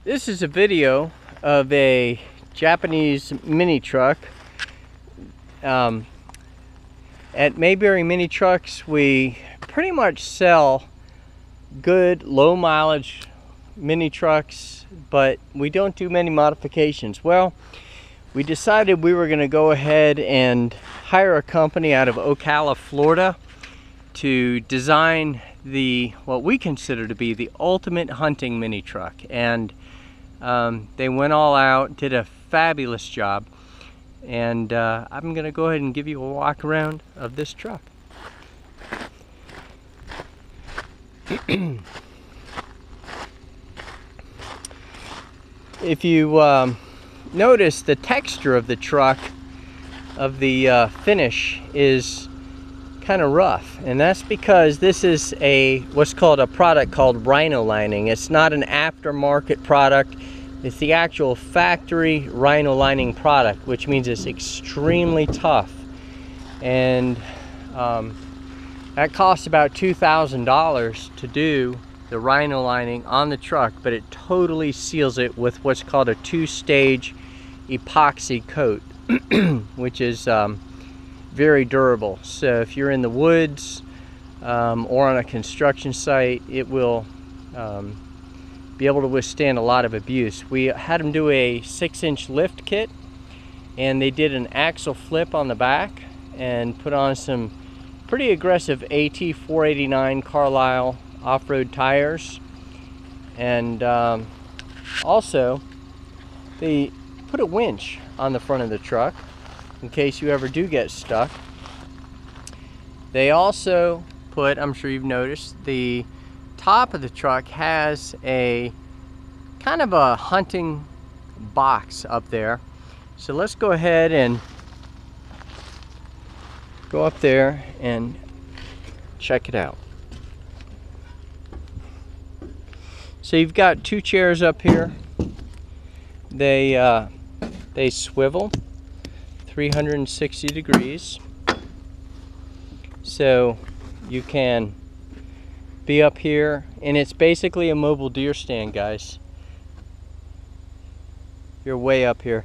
This is a video of a Japanese mini truck. At Mayberry Mini Trucks, we pretty much sell good low mileage mini trucks, but we don't do many modifications. Well, we decided we were going to go ahead and hire a company out of Ocala, Florida to design what we consider to be the ultimate hunting mini truck. And they went all out, did a fabulous job, and I'm gonna go ahead and give you a walk around of this truck. If you notice, the texture of the truck, of the finish, is kind of rough, and that's because this is what's called a product called Rhino Lining. It's not an aftermarket product. It's the actual factory Rhino Lining product, which means it's extremely tough, and that costs about $2,000 to do the Rhino Lining on the truck, but it totally seals it with what's called a two-stage epoxy coat, which is very durable. So if you're in the woods or on a construction site, it will be able to withstand a lot of abuse. We had them do a 6-inch lift kit, and they did an axle flip on the back and put on some pretty aggressive AT 489 Carlisle off-road tires, and also they put a winch on the front of the truck in case you ever do get stuck. They also put, I'm sure you've noticed, the top of the truck has a kind of a hunting box up there. So let's go ahead and go up there and check it out. So you've got two chairs up here. They swivel 360 degrees, so you can be up here, and it's basically a mobile deer stand, guys. You're way up here.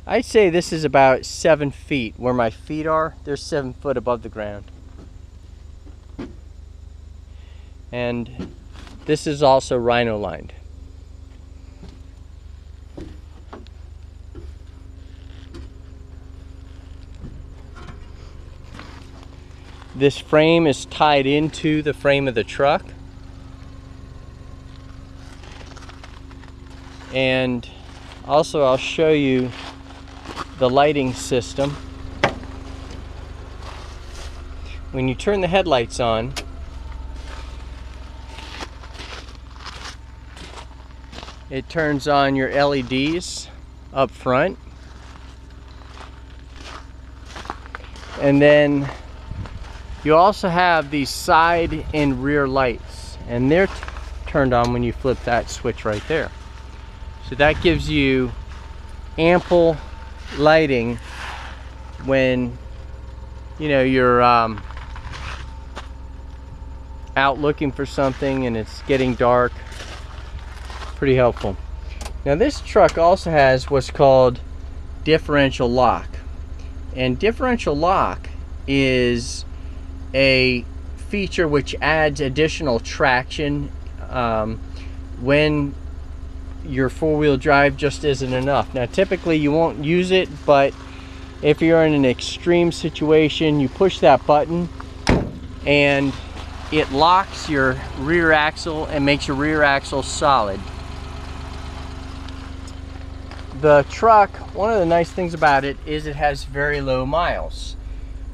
I'd say this is about 7 feet. Where my feet are, they're 7 foot above the ground. And this is also Rhino lined. This frame is tied into the frame of the truck, and also I'll show you the lighting system. When you turn the headlights on, it turns on your LEDs up front, and then you also have these side and rear lights, and they're turned on when you flip that switch right there. So that gives you ample lighting when you're out looking for something and it's getting dark. Pretty helpful. Now this truck also has what's called Differential Lock, and Differential Lock is a feature which adds additional traction when your four-wheel drive just isn't enough. Now typically you won't use it, but if you're in an extreme situation, you push that button and it locks your rear axle and makes your rear axle solid. The truck, one of the nice things about it is it has very low miles.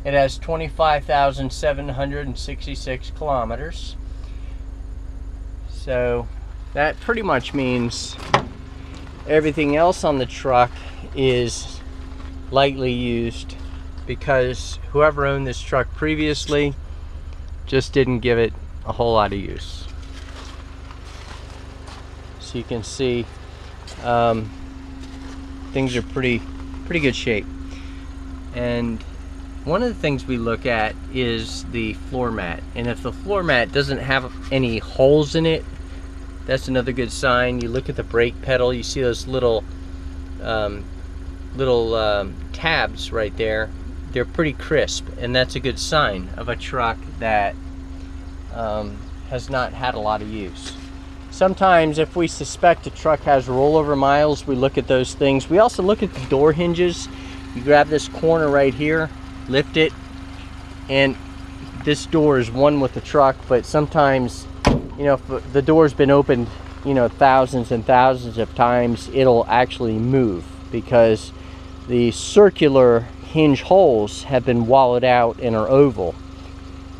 It has 25,766 kilometers. So that pretty much means everything else on the truck is lightly used, because whoever owned this truck previously just didn't give it a whole lot of use. So you can see things are pretty good shape. And one of the things we look at is the floor mat, and if the floor mat doesn't have any holes in it, That's another good sign. You look at the brake pedal, you see those little tabs right there. They're pretty crisp, and that's a good sign of a truck that has not had a lot of use. Sometimes if we suspect a truck has rollover miles, we look at those things. We also look at the door hinges. You grab this corner right here, lift it, and this door is one with the truck, but sometimes, you know, if the door's been opened, you know, thousands and thousands of times, it'll actually move because the circular hinge holes have been wallowed out and are oval.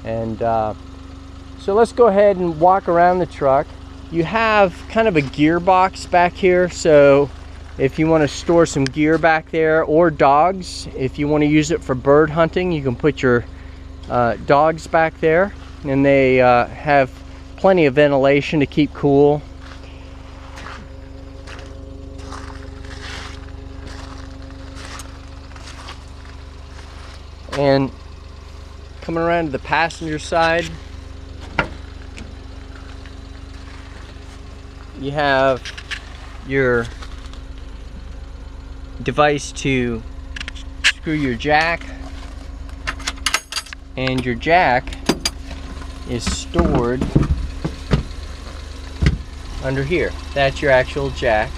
And so let's go ahead and walk around the truck. You have kind of a gearbox back here, so if you want to store some gear back there, or dogs, if you want to use it for bird hunting, you can put your dogs back there, and they have plenty of ventilation to keep cool. And coming around to the passenger side, you have your device to screw your jack, and your jack is stored under here. That's your actual jack.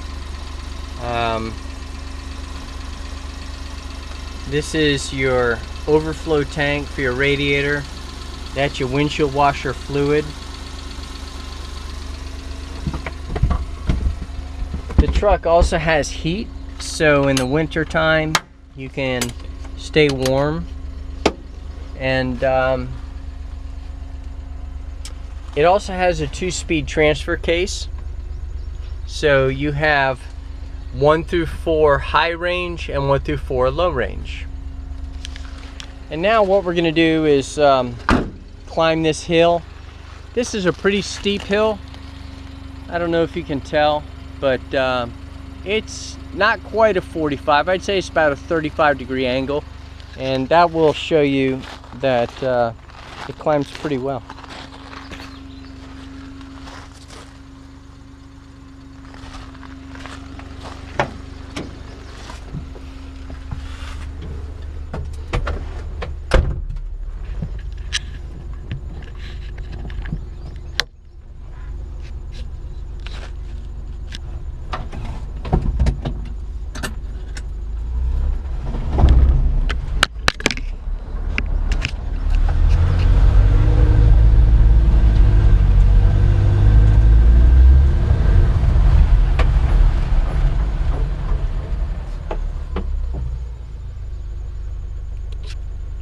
This is your overflow tank for your radiator. That's your windshield washer fluid. The truck also has heat, so in the winter time you can stay warm. And it also has a 2-speed transfer case, so you have 1 through 4 high range and 1 through 4 low range. And now what we're going to do is climb this hill. This is a pretty steep hill. I don't know if you can tell, but it's not quite a 45. I'd say it's about a 35-degree angle, and that will show you that it climbs pretty well.